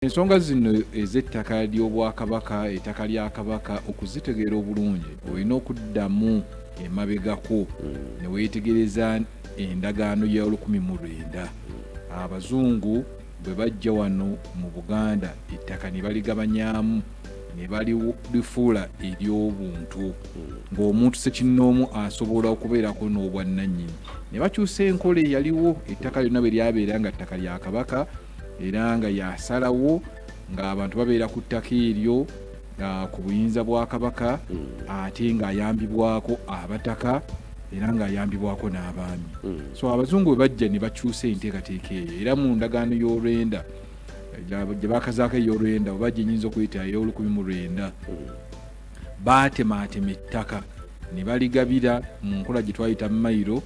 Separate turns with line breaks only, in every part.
Ensonga zino ez'ettaka ly'Obwakabaka, ettaka lya Kabaka okuzitegeera obulungi olina okuddamu emabegako ne weetegereza endagaano ya 1900. Abazungu bwe bajja wano mu Buganda ettaka ne baligabanyaamu ne balifuula ery'obuntu ng'omuntu ssekinnoomu asobola okubeerako n'obwannannyini. Ne bakyusa enkola eyaliwo ettaka lyonna bwe lyabeera nga ttaka lya Kabaka era nga yasalawo ng'abantu babeera ku ttaka eryo ku buyinza bwa Kabaka ate ng'ayambibwako abataka era ng'ayambibwako n'abaami. So abazungu bwe bajja ne bakyusa enteekateeka eyo era mu ndagaano y'olwenda gye baakazaako ey'olwenda oba gye nnyinza okuyita ey'olukumi baatemaatema ettaka ne baligabira mu nkola gye twayita Mailo,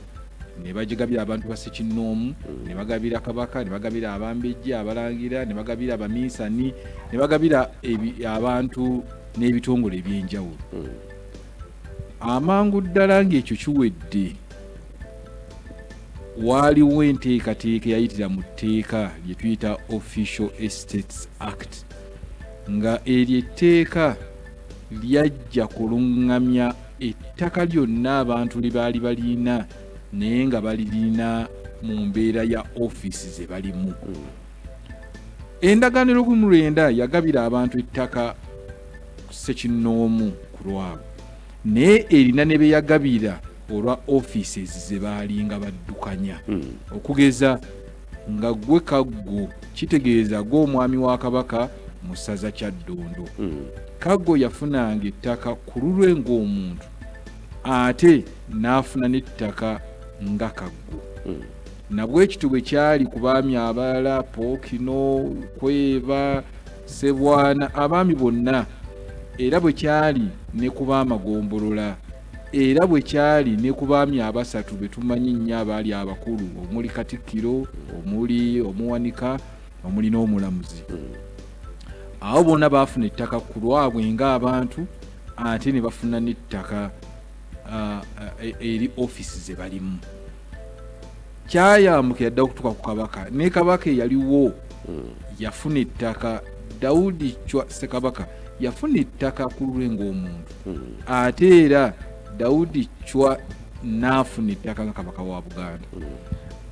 ne bagigabira abantu ba Ssekinnoomu, ne bagabira Kabaka, ne bagabira Abambejja, Abalangira, ne bagabira Abaminsani, ne bagabira abantu n'ebitongole eby'enjawulo. Amangu ddala ng'ekyo kiwedde, waaliwo enteekateeka eyayitira mu tteeka lye tuyita Official Estates Act, nga eryo etteeka lyajja kuluŋŋamya ettaka lyonna abantu lye baali balina naye nga balirina mu mbeera ya ofiisi ze balimu. Endagaano y'olwenda yagabira abantu ettaka Ssekinnoomu ku lwabo, naye erina ne be yagabira olwa ofiisi ze baalinga baddukanya. Okugeza nga gwe Kaggo, kitegeeza gw'omwami wa Kabaka mu ssaza Kyaddondo. Kaggo yafunanga ettaka ku lulwe ng'omuntu ate n'afuna n'ettaka nga Kaggo. Nabwe ekito bwe kyali ku baami abalala, Pookino, Kweba, Ssebwana, abaami bonna, era bwe kyali ne ku b'Amagombolola, era bwe kyali ne ku baami abasatu be tumanyi nnyo abaali abakulu, omuli Katikkiro, omuli Omuwanika, omuli n'Omulamuzi. Abo bonna baafuna ettaka ku lwabwe ng'abantu ate ne bafuna n'ettaka eri ofiisi ze balimu. Kyayambuka yadda okutuuka ku Kabaka, ne Kabaka eyaliwo yafuna ettaka. Daudi Chwa Ssekabaka yafuna ettaka ku lulwe ng'omuntu, ate era Daudi Chwa n'afuna ettaka nga Kabaka wa Buganda.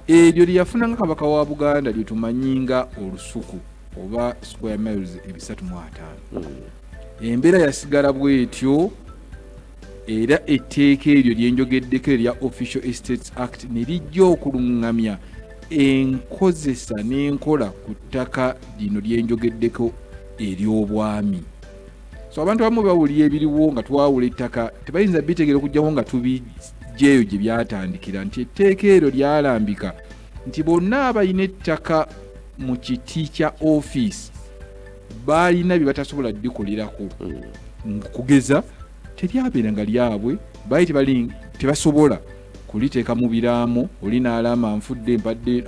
Eryo lye yafuna nga Kabaka wa Buganda lye tumanyi nga olusuku oba square miles 305. Embeera yasigala bw'etyo, era etteeka eryo lye njogeddeko erya Official Estates Act ne lijja okuluŋŋamya enkozesa n'enkola ku ttaka lino lye njogeddeko ery'obwami. So abantu abamu bawulira ebiriwo nga twawula ettaka tebayinza bitegeera okugyawo nga tubijjeeyo gye byatandikira, nti etteeka eryo lyalambika nti bonna abalina ettaka mu kiti kya ofiisi baalina bye batasobola ddikolerako. Kugeza teryabeera nga lyabwe, baali tebasobola kuliteeka mu biraamo, oli n'alama nfudde mpadde,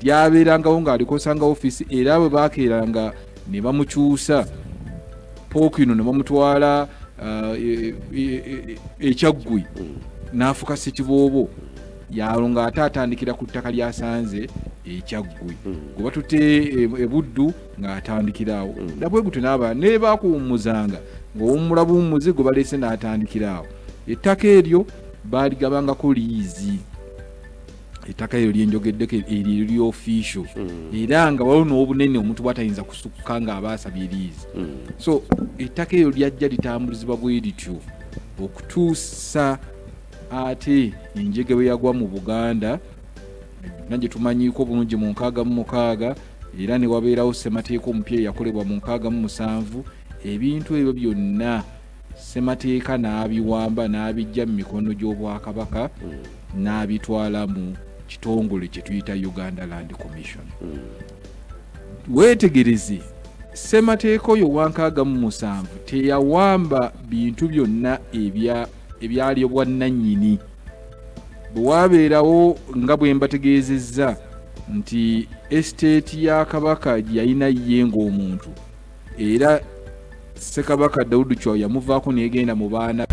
lyabeerangawo ng'alikosanga ofiisi, era bwe baakeeranga ne bamukyusa Pookino ne bamutwala Ekyaggwi n'afuka Ssekiboobo, yalonga ate atandikira ku ttaka lyasanze Ekyaggwi, gwe batutte Ebuddu ng'atandikiraawo. Nabwe gutyo n'aba ne baakuwummuzanga ng'owummula buwummuzi gwe baleese n'atandikiraawo. Ettaka eryo baaligabangako liizi. Ettaka eryo lyenjogeddeko eryo ly'official, era nga waliwo n'obunene omuntu bw'atayinza kusukka ng'abaasabye liizi. So ettaka eryo lyajja litambulizibwa bwe lityo okutuusa ate enjege bwe yagwa mu Buganda, nagye tumanyiiko bulungi mu 66, era ne wabeerawo ssemateeka omupya eyakolebwa mu 67. Ebintu ebyo byonna ssemateeka n'abiwamba n'abijja mu mikono gy'Obwakabaka n'abitwala mu kitongole kye tuyita Uganda Land Commission. Weetegereze, ssemateeka oyo wa 67 teyawamba bintu byonna ebyali obwannannyini. Bwe wabeerawo nga bwe mbategeezezza nti estate ya Kabaka yalina ye ng'omuntu, era Ssekabaka Daudi Chwa yamuvaako n'egenda mu baana